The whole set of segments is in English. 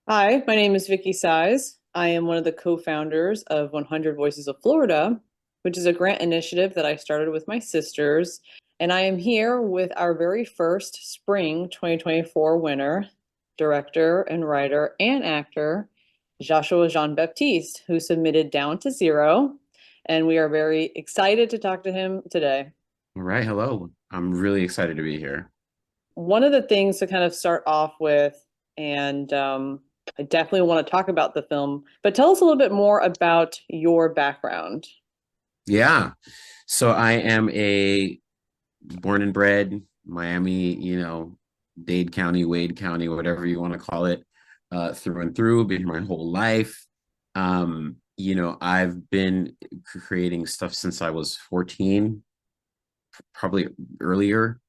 Hi, my name is Vicky Size. I am one of the co-founders of 100 Voices of Florida, which is a grant initiative that I started with my sisters. And I am here with our very first spring 2024 winner, director and writer and actor, Joshua Jean-Baptiste, who submitted Down to Zero. And we are very excited to talk to him today. All right, hello. I'm really excited to be here. One of the things to kind of start off with, and I definitely want to talk about the film, but tell us a little bit more about your background. Yeah. So I am a born and bred Miami, Dade County, Wade County, whatever you want to call it, through and through, been here my whole life. I've been creating stuff since I was 14, probably earlier,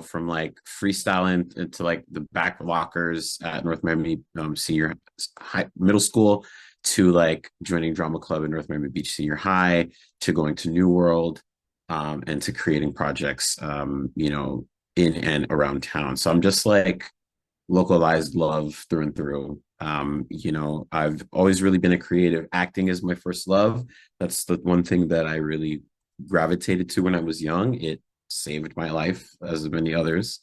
from like freestyling into like the back lockers at North Miami Senior High, Middle School, to like joining drama club in North Miami Beach Senior High, to going to New World, and to creating projects, in and around town. So I'm just like localized love through and through. I've always really been a creative. Acting is my first love. That's the one thing that I really gravitated to when I was young. It saved my life, as many others.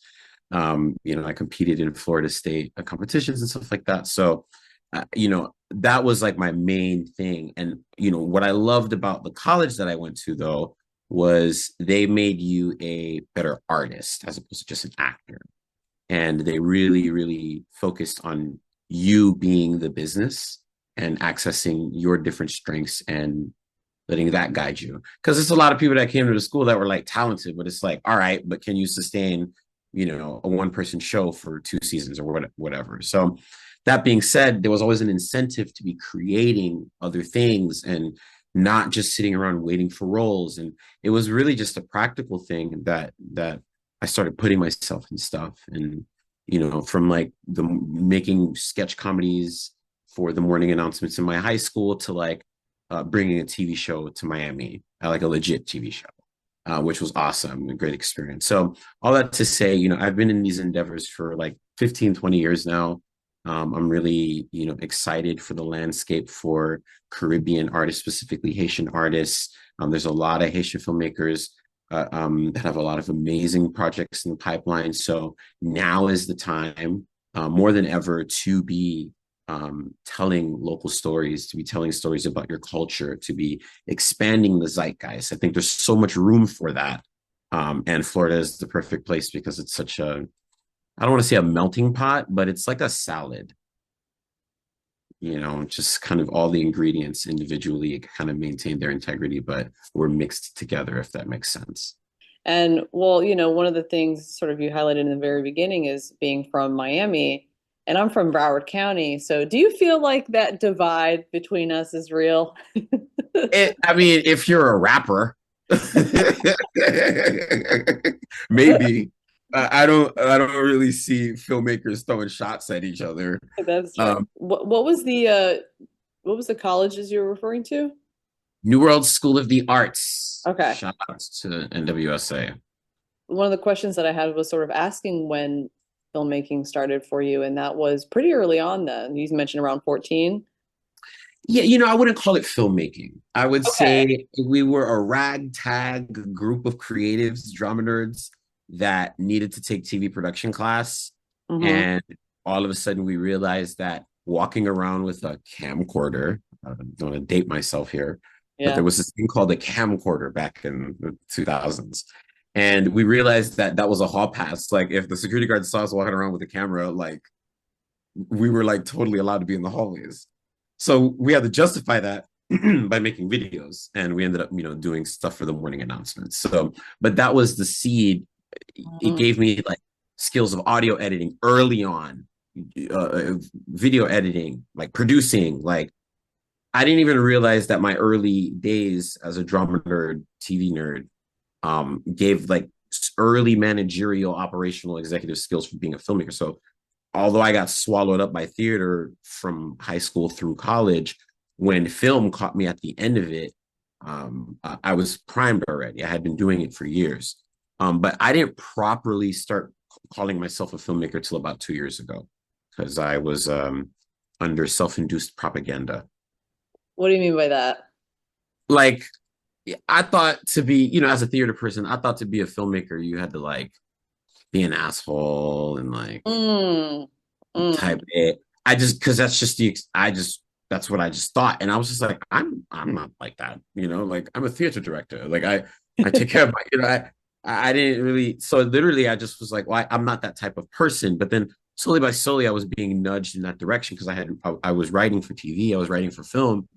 I competed in Florida State competitions and stuff like that. So, that was like my main thing. And, what I loved about the college that I went to, though, was they made you a better artist as opposed to just an actor. And they really, really focused on you being the business and accessing your different strengths and letting that guide you. Because there's a lot of people that came to the school that were like talented, but it's like, all right, but can you sustain, a one-person show for 2 seasons or whatever? So that being said, there was always an incentive to be creating other things and not just sitting around waiting for roles. And it was really just a practical thing that I started putting myself in stuff. And from like the making sketch comedies for the morning announcements in my high school to like bringing a TV show to Miami, like a legit TV show, which was awesome, a great experience. So all that to say, I've been in these endeavors for like 15, 20 years now. I'm really, excited for the landscape for Caribbean artists, specifically Haitian artists. There's a lot of Haitian filmmakers that have a lot of amazing projects in the pipeline. So now is the time, more than ever, to be telling local stories, to be telling stories about your culture, to be expanding the zeitgeist. I think there's so much room for that. And Florida is the perfect place because it's such a, I don't want to say a melting pot, but it's like a salad, just kind of all the ingredients individually kind of maintain their integrity, but we're mixed together, if that makes sense. And well, one of the things sort of you highlighted in the very beginning is being from Miami, and I'm from Broward County. So do you feel like that divide between us is real? I mean, if you're a rapper, maybe. I don't really see filmmakers throwing shots at each other. That's right. Um, What was the colleges you were referring to? New World School of the Arts. Okay. Shout out to NWSA. One of the questions that I had was sort of asking when filmmaking started for you, and that was pretty early on then. You mentioned around 14. Yeah, I wouldn't call it filmmaking. I would Okay. say we were a ragtag group of creatives, drama nerds that needed to take TV production class. Hmm. And all of a sudden, we realized that walking around with a camcorder, I don't want to date myself here, but Yeah. there was this thing called a camcorder back in the 2000s. And we realized that that was a hall pass. Like, if the security guard saw us walking around with a camera, like, we were like totally allowed to be in the hallways. So we had to justify that by making videos, and we ended up, doing stuff for the morning announcements. So, but that was the seed. It Mhm. gave me like skills of audio editing early on, video editing, like producing. Like, I didn't even realize that my early days as a drama nerd, TV nerd, gave like early managerial, operational, executive skills for being a filmmaker. So although I got swallowed up by theater from high school through college, when film caught me at the end of it, I was primed already. I had been doing it for years. But I didn't properly start calling myself a filmmaker till about 2 years ago because I was under self-induced propaganda. What do you mean by that? Like, I thought to be, as a theater person, I thought to be a filmmaker, you had to like be an asshole and like Mm, mm, type it. I just because that's just that's what I just thought, and I was just like, I'm not like that, like I'm a theater director, like I take care of my, I didn't really, so literally I just was like, well, I'm not that type of person, but then slowly by slowly I was being nudged in that direction because I was writing for TV, I was writing for film,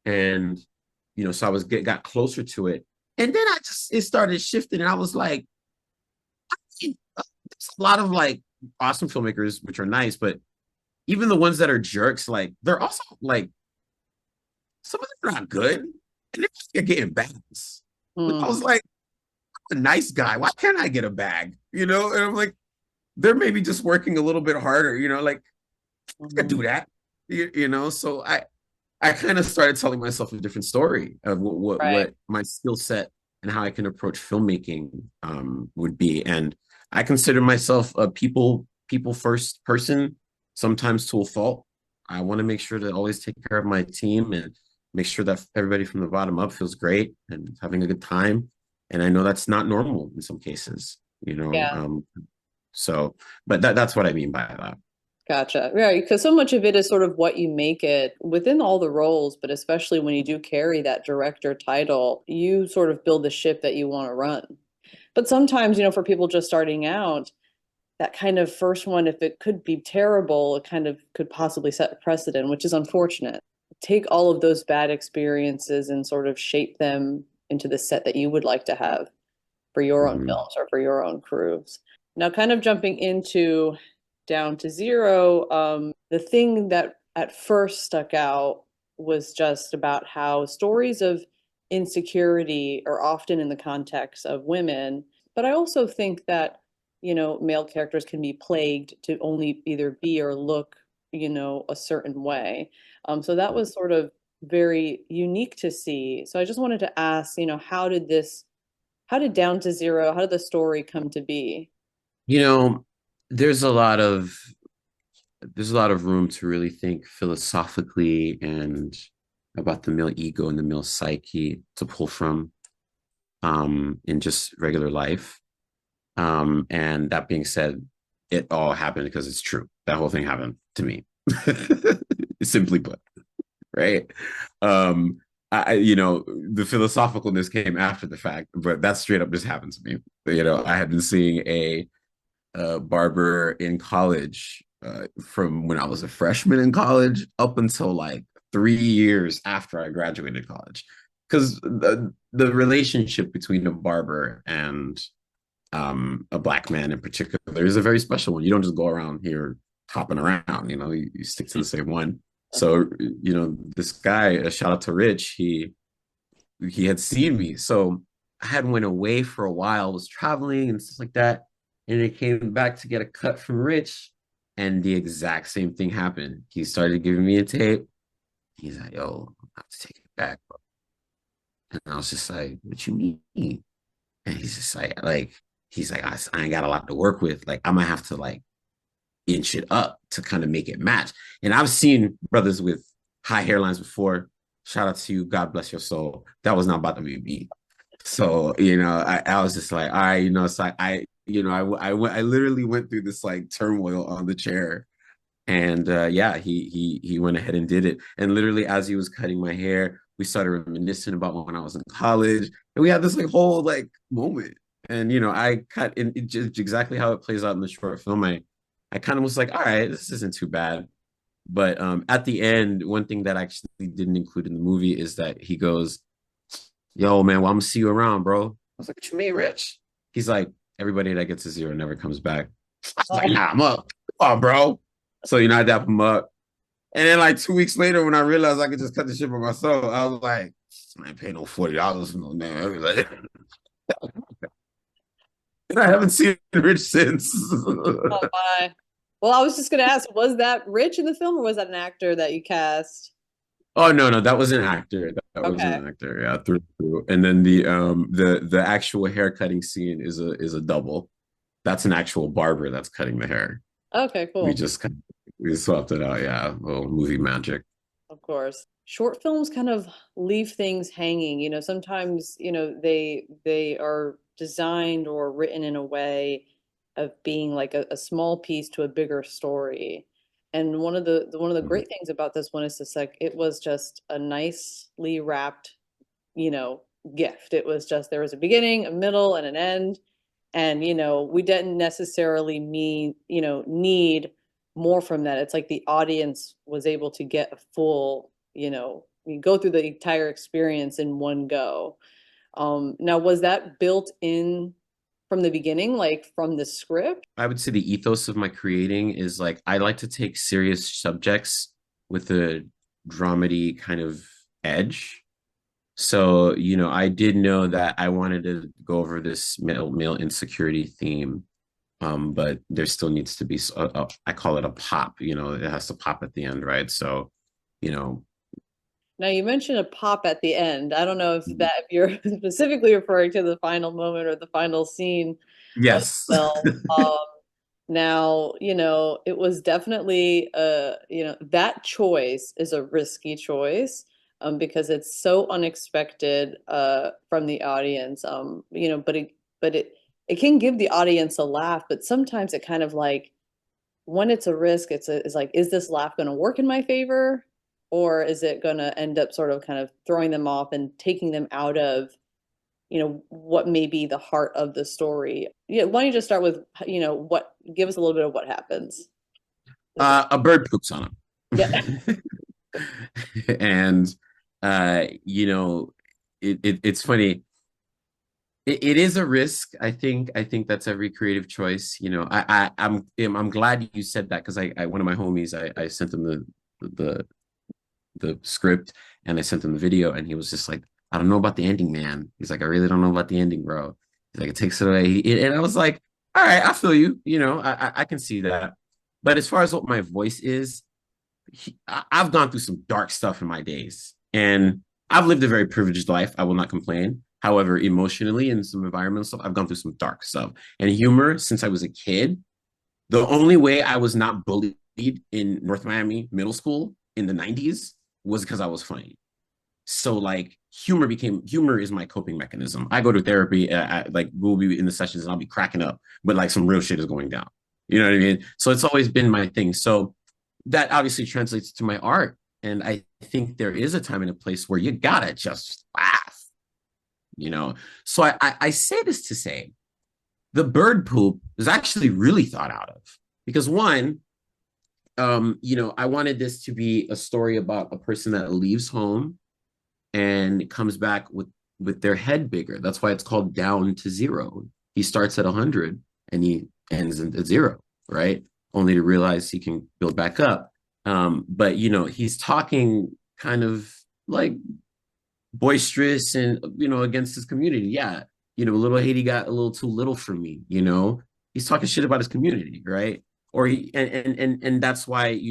and so I got closer to it, and then it started shifting, and I was like, there's a lot of like awesome filmmakers which are nice, but even the ones that are jerks, like they're also like some of them are not good, and they're getting bags. I mm, was like, I'm a nice guy. Why can't I get a bag? And I'm like, they're maybe just working a little bit harder. Like I could mhm. do that. So I kind of started telling myself a different story of Right. what my skill set and how I can approach filmmaking would be. And I consider myself a people first person, sometimes to a fault. I want to make sure to always take care of my team and make sure that everybody from the bottom up feels great and having a good time. And I know that's not normal in some cases, Yeah. so, but that's what I mean by that. Gotcha. Right. Because so much of it is sort of what you make it within all the roles, but especially when you do carry that director title, you sort of build the ship that you want to run. But sometimes, for people just starting out, that kind of first one, if it could be terrible, it kind of could possibly set a precedent, which is unfortunate. Take all of those bad experiences and sort of shape them into the set that you would like to have for your own Mm-hmm. films or for your own crews. Now, kind of jumping into Down to Zero, the thing that at first stuck out was just about how stories of insecurity are often in the context of women. But I also think that, male characters can be plagued to only either be or look, a certain way. So that was sort of very unique to see. So I just wanted to ask, how did Down to Zero, how did the story come to be? You know, there's a lot of room to really think philosophically and about the male ego and the male psyche to pull from in just regular life. And that being said, it all happened because it's true. That whole thing happened to me. Simply put, right? The philosophicalness came after the fact, but that straight up just happened to me. I had been seeing a barber in college from when I was a freshman in college up until like 3 years after I graduated college. Because the relationship between a barber and a black man in particular is a very special one. You don't just go around here hopping around, you stick to the same one. So, this guy, a shout out to Rich, he had seen me. So I had went away for a while, was traveling and stuff like that. And I came back to get a cut from Rich, and the exact same thing happened. He started giving me a tape. He's like, yo, I have to take it back, bro. And I was just like, what you mean? And he's just he's like, I ain't got a lot to work with. Like, I'm gonna have to like inch it up to kind of make it match. And I've seen brothers with high hairlines before. Shout out to you. God bless your soul. That was not about to be me. So, I was just like, all right, so I literally went through this like turmoil on the chair. And yeah, he went ahead and did it. And literally as he was cutting my hair, we started reminiscing about when I was in college. And we had this like whole like moment. And I cut in just exactly how it plays out in the short film. I kind of was like, all right, this isn't too bad. But at the end, one thing that I actually didn't include in the movie is that he goes, yo, man, well, I'm gonna see you around, bro. I was like, what you mean, Rich? He's like, everybody that gets a zero never comes back. I was like, Oh, nah, I'm up. Oh, bro. So, I dap him up. And then like 2 weeks later, when I realized I could just cut the shit by myself, I was like, I ain't paying no $40 for no man. I was like, and I haven't seen Rich since. oh my. Well, I was just gonna ask, was that Rich in the film or was that an actor that you cast? Oh no, that was an actor. That was Okay. an actor, yeah, through. And then the actual hair cutting scene is a double. That's an actual barber that's cutting the hair. Okay, We cool. just cut. We swapped it out. Yeah, little movie magic. Of course. Short films kind of leave things hanging. Sometimes, they are designed or written in a way of being like a small piece to a bigger story. And one of the Mhm. great things about this one is just like it was just a nicely wrapped, you know, gift. It was just there was a beginning, a middle, and an end. And, we didn't necessarily need more from that. It's like the audience was able to get a full, you go through the entire experience in one go. Now, was that built in from the beginning, like from the script? I would say the ethos of my creating is like I like to take serious subjects with a dramedy kind of edge. So, I did know that I wanted to go over this male insecurity theme. But there still needs to be I call it a pop, it has to pop at the end, right? So, you know, Now, you mentioned a pop at the end. I don't know if you're specifically referring to the final moment or the final scene of yes. the film. Now, it was definitely that choice is a risky choice, because it's so unexpected from the audience. But it can give the audience a laugh, but sometimes it kind of like when it's a risk, it's like, is this laugh going to work in my favor? Or is it going to end up sort of kind of throwing them off and taking them out of, what may be the heart of the story? Yeah, why don't you just start with, give us a little bit of what happens. A bird poops on Yeah. him. And it's funny. It is a risk. I think that's every creative choice. I'm glad you said that because I one of my homies, I sent him the the script and I sent him the video and he was just like, I don't know about the ending, man. He's like, I really don't know about the ending, bro. He's like, it takes it away. And I was like, all right, I feel you. I can see that. But as far as what my voice is, I've gone through some dark stuff in my days, and I've lived a very privileged life. I will not complain. However, emotionally and some environmental stuff, I've gone through some dark stuff. And humor, since I was a kid, the only way I was not bullied in North Miami middle school in the 90s was because I was funny. So like humor is my coping mechanism. I go to therapy, like we'll be in the sessions and I'll be cracking up, but like some real shit is going down. You know what I mean? So it's always been my thing. So that obviously translates to my art. And I think there is a time and a place where you gotta just laugh, you know? So I say this to say the bird poop is actually really thought out of because one, I wanted this to be a story about a person that leaves home and comes back with their head bigger. That's why it's called Down to Zero. He starts at 100 and he ends at zero, right? Only to realize he can build back up. But he's talking kind of like boisterous and against his community. Yeah, little Haiti got a little too little for me. He's talking shit about his community, right? Or he and that's why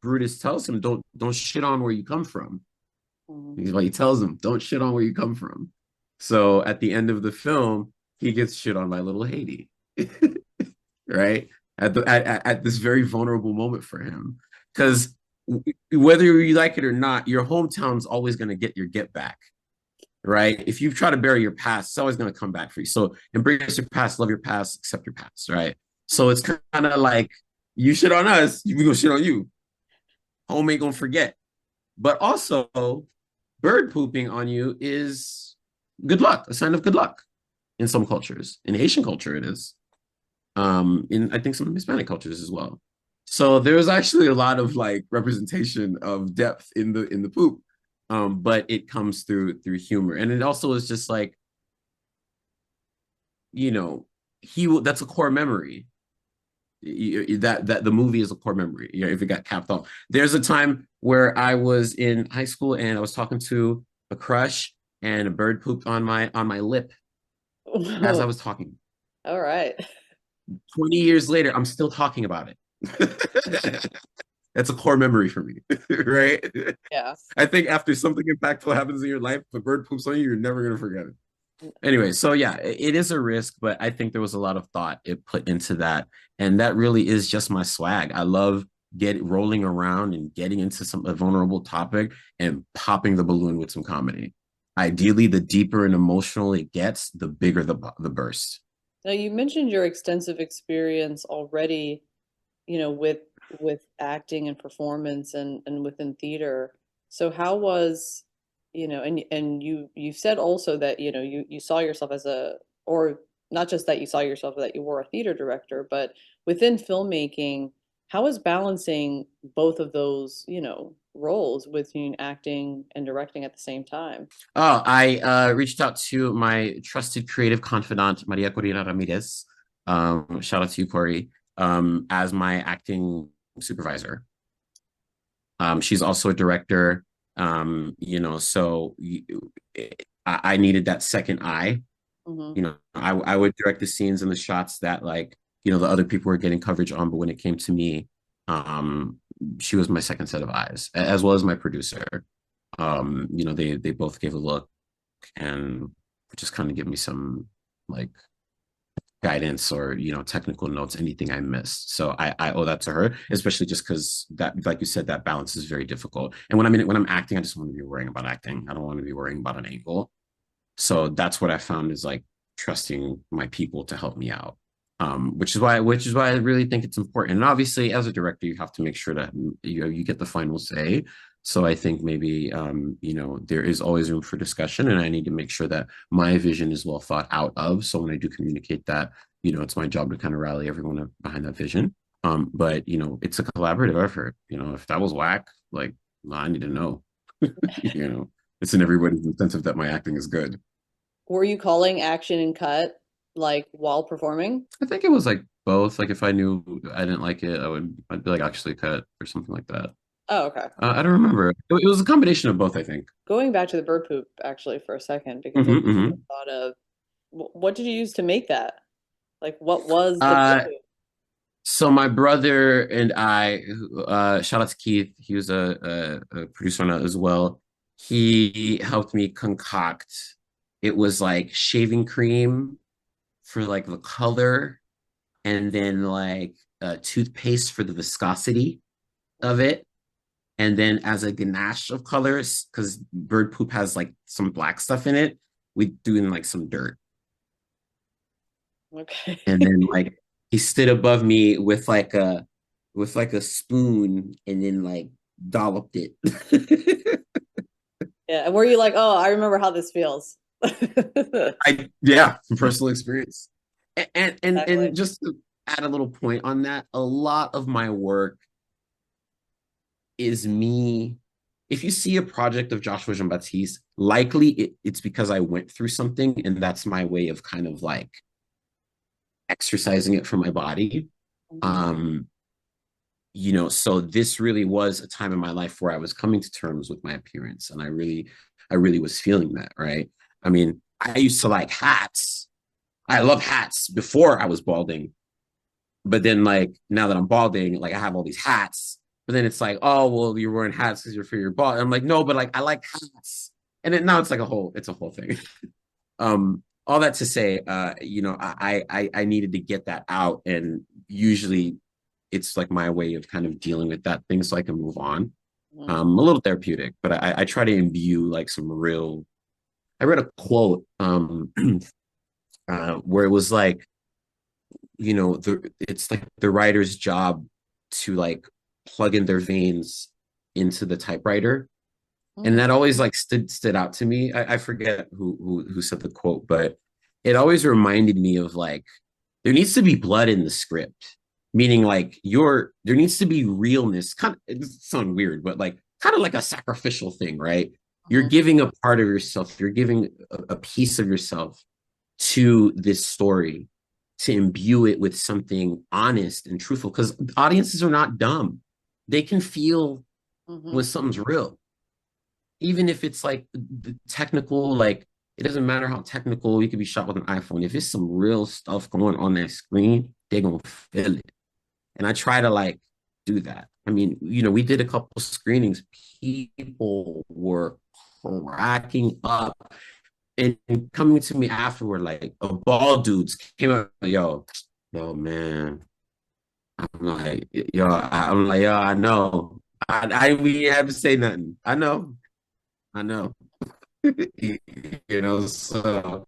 Brutus tells him don't shit on where you come from. Mhm. He's like he tells him don't shit on where you come from. So at the end of the film, he gets shit on by little Haiti, right? At this very vulnerable moment for him, because whether you like it or not, your hometown's always going to get your get back, right? If you try to bury your past, it's always going to come back for you. So embrace your past, love your past, accept your past, right? So it's kind of like you shit on us, we gonna shit on you. Home ain't gonna forget. But also, bird pooping on you is good luck, a sign of good luck in some cultures. In Haitian culture, it is. In I think some Hispanic cultures as well. So there's actually a lot of like representation of depth in the poop. But it comes through humor. And it also is just like, you know, he will that's a core memory. That the movie is a core memory, if it got capped off. There's a time where I was in high school and I was talking to a crush and a bird pooped on my lip as I Whoa. was talking. All right. 20 years later, I'm still talking about it. That's a core memory for me, right? Yeah. I think after something impactful happens in your life, if a bird poops on you, you're never gonna forget it. Anyway, so yeah, it is a risk, but I think there was a lot of thought it put into that, and that really is just my swag. I love get rolling around and getting into a vulnerable topic and popping the balloon with some comedy. Ideally, the deeper and emotional it gets, the bigger the burst. Now, you mentioned your extensive experience already, with acting and performance and within theater. So how was, and you said also that, you saw yourself as or not just that you saw yourself, that you were a theater director, but within filmmaking, how is balancing both of those, roles between acting and directing at the same time? Oh, I reached out to my trusted creative confidant, Maria Corina Ramirez. Shout out to you, Corey, as my acting supervisor. She's also a director. So I needed that second eye. Hmm. I would direct the scenes and the shots that like, the other people were getting coverage on, but when it came to me, um, she was my second set of eyes, as well as my producer. They both gave a look and just kind of give me some like guidance or technical notes, anything I missed. So I owe that to her, especially just because that, like you said, that balance is very difficult. And when I'm acting, I just want to be worrying about acting. I don't want to be worrying about an angle. So that's what I found is like trusting my people to help me out. Which is why I really think it's important. And obviously, as a director, you have to make sure that you get the final say. So I think maybe there is always room for discussion, and I need to make sure that my vision is well thought out of. So when I do communicate that, it's my job to kind of rally everyone behind that vision. But it's a collaborative effort. If that was whack, like I need to know. you know, it's in everybody's incentive that my acting is good. Were you calling action and cut like while performing? I think it was like both. Like if I knew I didn't like it, I'd be like actually cut or something like that. Oh, okay. I don't remember. It was a combination of both, I think. Going back to the bird poop actually for a second, because I Hmm. thought of what did you use to make that? Like, what was the bird Uh, poop? so my brother and I, shout out to Keith. He was a producer on it as well. He helped me concoct. It was like shaving cream for like the color, and then like toothpaste for the viscosity of it. And then as a ganache of colors, because bird poop has like some black stuff in it, we do in like some dirt. Okay. And then like he stood above me with like a spoon and then like dolloped it. Yeah. And were you like, oh, I remember how this feels? I yeah, from personal experience. And Exactly. just to add a little point on that, a lot of my work is me. If you see a project of Joshua Jean-Baptiste, likely it's because I went through something, and that's my way of kind of like exercising it from my body. Mhm. Um, so this really was a time in my life where I was coming to terms with my appearance, and I really was feeling that, right? I mean, I used to like hats. I love hats before I was balding, but then like now that I'm balding, like I have all these hats. But then it's like, oh well, you're wearing hats because you're for your bald. I'm like, no, but like I like hats. And then now it's like it's a whole thing. All that to say, I needed to get that out, and usually it's like my way of kind of dealing with that thing so I can move on. Mhm. A little therapeutic, but I try to imbue like some real. I read a quote where it was like, it's like the writer's job to like plug in their veins into the typewriter, and Mhm. that always like stood out to me. I forget who said the quote, but it always reminded me of like there needs to be blood in the script, meaning like there needs to be realness. Kind of it sounds weird, but like kind of like a sacrificial thing, right? You're Mhm. giving a part of yourself, you're giving a piece of yourself to this story to imbue it with something honest and truthful because audiences are not dumb. They can feel when Mhm. something's real, even if it's like the technical, like it doesn't matter how technical you could be shot with an iPhone. If it's some real stuff going on that screen, they're gonna feel it. And I try to like do that. I mean, we did a couple screenings. People were cracking up and coming to me afterward, like a bald dudes came up, yo, man, I'm like, I'm like, yo, I know. We have to say nothing. I know. So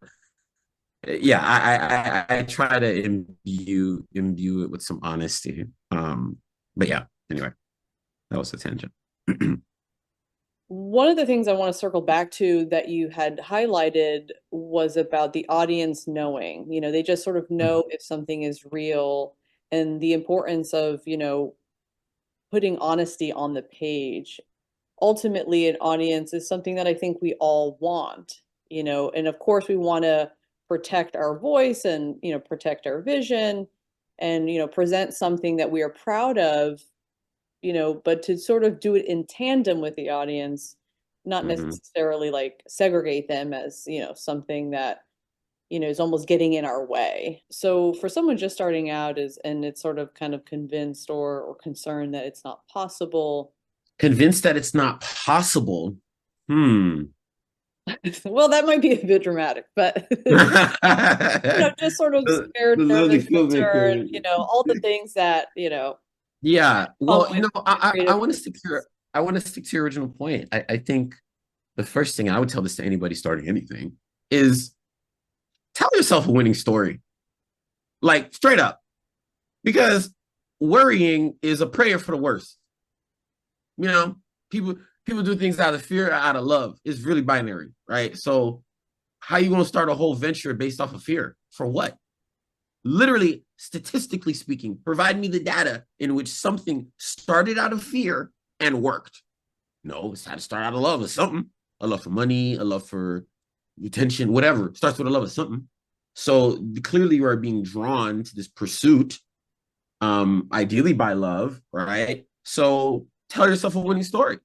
yeah, I try to imbue it with some honesty. But yeah, anyway, that was a tangent. One of the things I want to circle back to that you had highlighted was about the audience knowing. They just sort of know if something is real and the importance of, putting honesty on the page. Ultimately, an audience is something that I think we all want, and of course we want to protect our voice and, protect our vision and, present something that we are proud of, but to sort of do it in tandem with the audience, not Mhm. necessarily like segregate them as, something that, is almost getting in our way. So for someone just starting out and it's sort of kind of convinced or concerned that it's not possible, Convinced that it's not possible. Hmm. well, that might be a bit dramatic, but the, just sort of the scared, nervous, lovely concerned, filmmaker. all the things that, Yeah. come Well, with the I creative. want to stick to I want to stick to your original point. I think the first thing I would tell this to anybody starting anything is tell yourself a winning story. Like straight up. Because worrying is a prayer for the worst. You know, people people do things out of fear or out of love. It's really binary, right? So how you gonna start a whole venture based off of fear? For what? Literally, statistically speaking, provide me the data in which something started out of fear and worked. No, it's had to start out of love or something. A love for money, a love for attention, whatever. It starts with a love of something. So clearly you are being drawn to this pursuit, ideally by love, right? So tell yourself a winning story.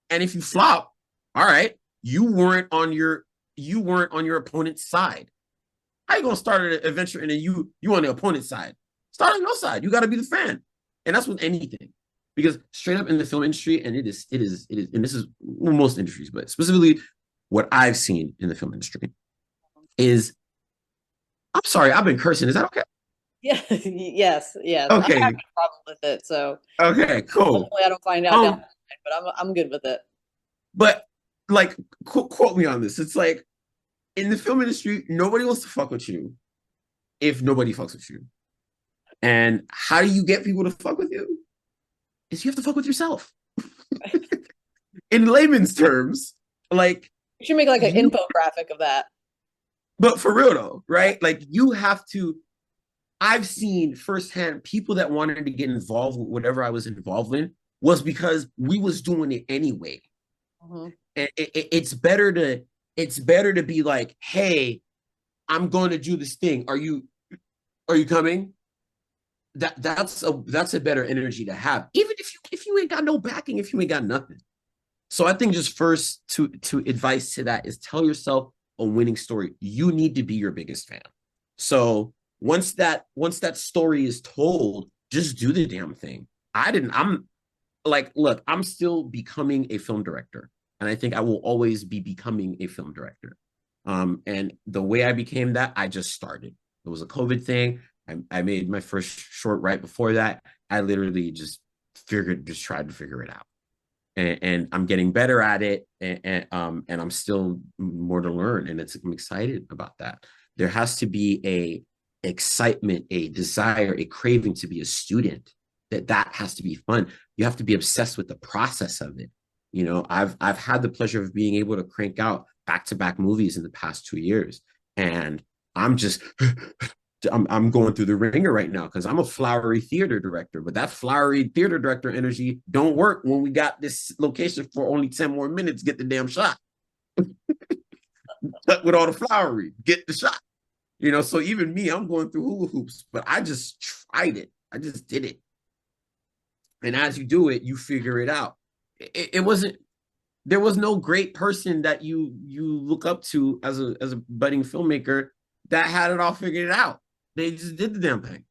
And if you flop, all right, you weren't on your opponent's side. How you gonna start an adventure and then you on the opponent's side? Start on your side. You got to be the fan, and that's with anything. Because straight up in the film industry, and and this is well, most industries, but specifically what I've seen in the film industry is, I'm sorry, I've been cursing. Is that okay? Yeah, yes, yes. I have Okay, no problem with it, so okay, cool. hopefully I don't find out down Um, the line, but I'm good with it. but like, quote me on this. It's like in the film industry, nobody wants to fuck with you if nobody fucks with you. And how do you get people to fuck with you? Is you have to fuck with yourself. In layman's terms, like You should make like an you, infographic of that. but for real though, right? Like you have to. I've seen firsthand people that wanted to get involved with whatever I was involved in was because we was doing it anyway. Mhm. And it's better to be like, hey, I'm going to do this thing. Are you coming? That's a better energy to have, even if you ain't got no backing, if you ain't got nothing. So I think just first to advice to that is tell yourself a winning story. You need to be your biggest fan. So once that story is told, just do the damn thing. I'm like, look, I'm still becoming a film director. And I think I will always be becoming a film director. And the way I became that, I just started. It was a COVID thing. I made my first short right before that. I literally just tried to figure it out, and I'm getting better at it, and I'm still more to learn, and I'm excited about that. There has to be a excitement, a desire, a craving to be a student. That has to be fun. You have to be obsessed with the process of it. I've had the pleasure of being able to crank out back to back movies in the past 2 years, and I'm just I'm going through the ringer right now because I'm a flowery theater director, but that flowery theater director energy don't work when we got this location for only 10 more minutes. Get the damn shot. With all the flowery, get the shot. So even me, I'm going through hula hoops, but I just tried it. I just did it. And as you do it, you figure it out. It wasn't there was no great person that you look up to as a budding filmmaker that had it all figured out. They just did the damn thing.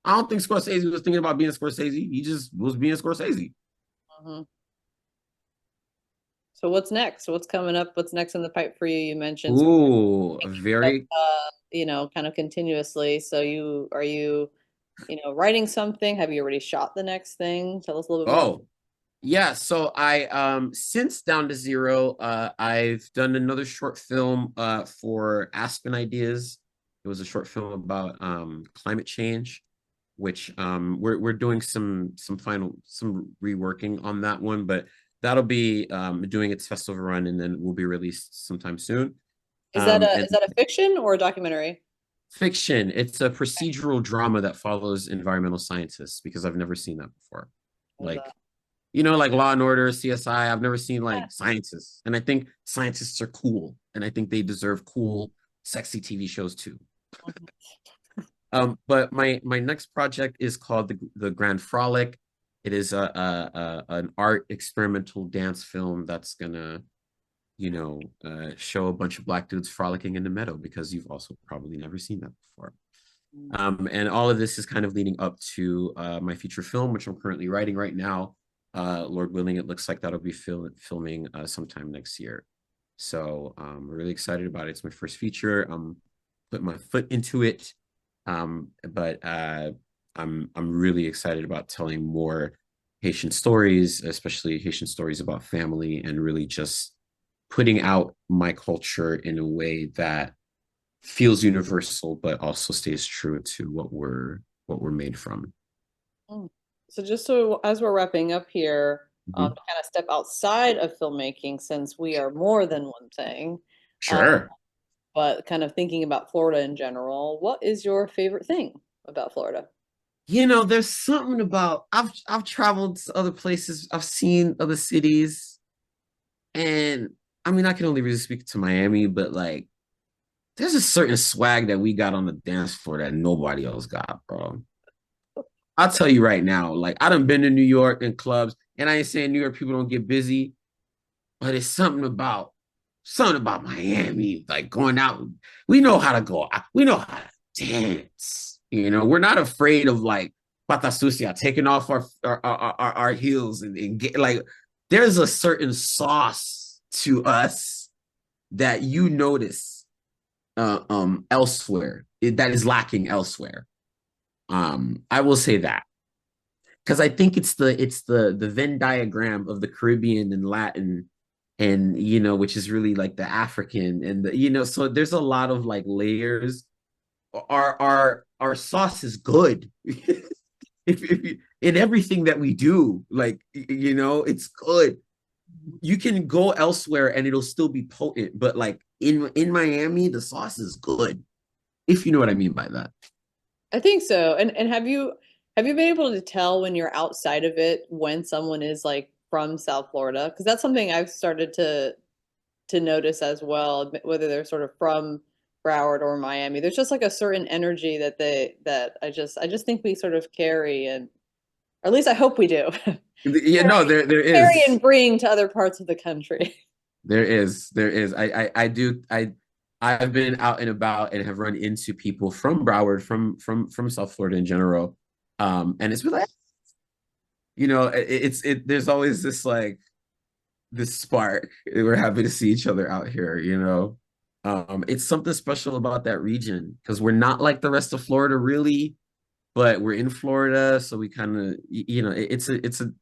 I don't think Scorsese was thinking about being Scorsese. He just was being Scorsese. Mhm. So what's next? What's coming up? What's next in the pipe for you? You mentioned Ooh, a making stuff, very kind of continuously. So you are you? writing something? Have you already shot the next thing? Tell us a little bit more. Oh, yeah. So I since Down to Zero, I've done another short film for Aspen Ideas. It was a short film about climate change, which we're doing some reworking on that one, but that'll be doing its festival run and then will be released sometime soon. Is that a And is that a fiction or a documentary? fiction, it's a procedural drama that follows environmental scientists because I've never seen that before. Love Like that. like Law and Order, CSI. I've never seen like scientists, and I think scientists are cool, and I think they deserve cool, sexy TV shows too. But my next project is called the Grand Frolic. It is an art experimental dance film that's gonna show a bunch of black dudes frolicking in the meadow because you've also probably never seen that before. And all of this is kind of leading up to my feature film, which I'm currently writing right now. Lord willing, it looks like that'll be filming sometime next year. So I'm really excited about it. It's my first feature. Put my foot into it, but I'm really excited about telling more Haitian stories, especially Haitian stories about family, and really just putting out my culture in a way that feels universal, but also stays true to what we're made from. Mm. So just so as we're wrapping up here, Mhm. to kind of step outside of filmmaking, since we are more than one thing, uh, Sure. but kind of thinking about Florida in general, what is your favorite thing about Florida? There's something about I've traveled to other places, I've seen other cities, and I mean I can only really speak to Miami, but like there's a certain swag that we got on the dance floor that nobody else got, bro. I'll tell you right now, like I done been to New York and clubs, and I ain't saying New York people don't get busy, but it's something about Miami, like going out. We know how to go out. We know how to dance. We're not afraid of like pata sucia, taking off our heels and get like. There's a certain sauce to us that you notice elsewhere that is lacking elsewhere. I will say that because I think it's the Venn diagram of the Caribbean and Latin, and which is really like the African and so there's a lot of like layers. Our sauce is good. if in everything that we do, like it's good. You can go elsewhere and it'll still be potent, but like in Miami, the sauce is good. If you know what I mean by that. I think so. And have you been able to tell when you're outside of it when someone is like from South Florida? Because that's something I've started to notice as well, whether they're sort of from Broward or Miami. There's just like a certain energy that I just think we sort of carry, and or at least I hope we do. Yeah, no, there Carry is. and bring to other parts of the country. There is. I've been out and about and have run into people from Broward, from South Florida in general. And it's been like, there's always this like this spark. We're happy to see each other out here. It's something special about that region because we're not like the rest of Florida really, but we're in Florida, so we kind of, it's a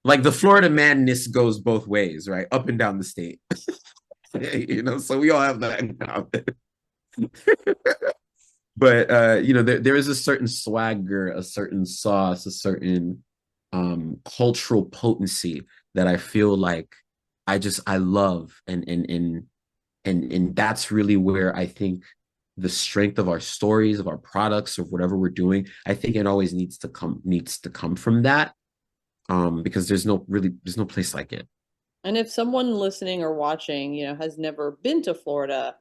like the Florida madness goes both ways, right? Up and down the state. So we all have that now. But there is a certain swagger, a certain sauce, a certain cultural potency that I feel like I love, and that's really where I think the strength of our stories, of our products, of whatever we're doing, I think it always needs to come from that. Because there's no place like it. And if someone listening or watching, has never been to Florida,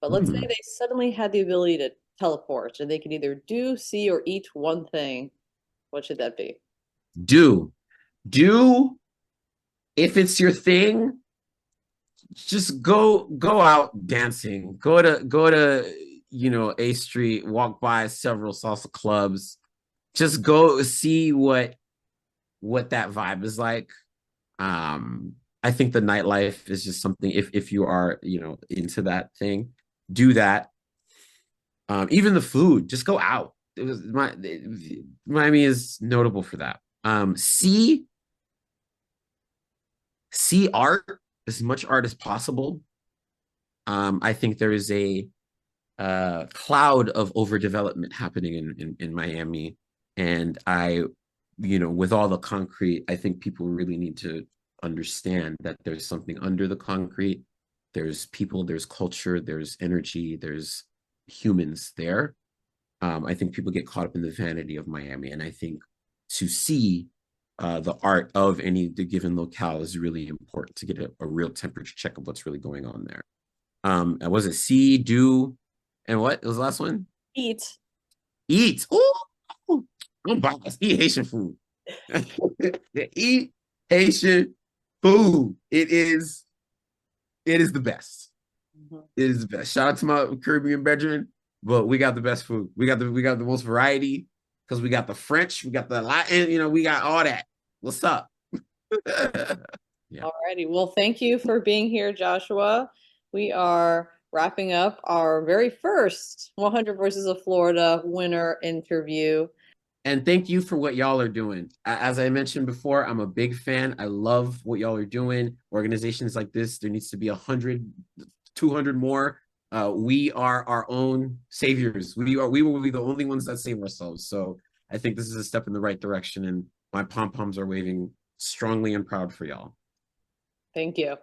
but let's say Hmm. they suddenly had the ability to teleport and they could either do, see, or eat one thing, what should that be? Do do if it's your thing, just go out dancing. Go to A Street, walk by several salsa clubs. Just go see what that vibe is like. I think the nightlife is just something if you are, into that thing, do that. Even the food, just go out. it was Miami is notable for that. C art, as much art as possible. I think there is a cloud of overdevelopment happening in Miami, and with all the concrete, I think people really need to understand that there's something under the concrete. There's people, there's culture, there's energy, there's humans there. I think people get caught up in the vanity of Miami, and I think to see the art of any given locale is really important to get a real temperature check of what's really going on there. Was it see, do, and what was the last one? Eat. Eat. Oh, I'm biased. Eat Haitian food. Eat Haitian food. It is the best. Mhm. It is the best. Shout out to my Caribbean brethren, but we got the best food. We got the most variety because we got the French, we got the Latin, we got all that. What's up? Yeah. Alrighty. Well, thank you for being here, Joshua. We are wrapping up our very first 100 Voices of Florida winner interview. And thank you for what y'all are doing. As I mentioned before, I'm a big fan. I love what y'all are doing. Organizations like this, there needs to be 100, 200 more. We are our own saviors. We will be the only ones that save ourselves. So I think this is a step in the right direction, and my pom poms are waving strongly and proud for y'all. Thank you.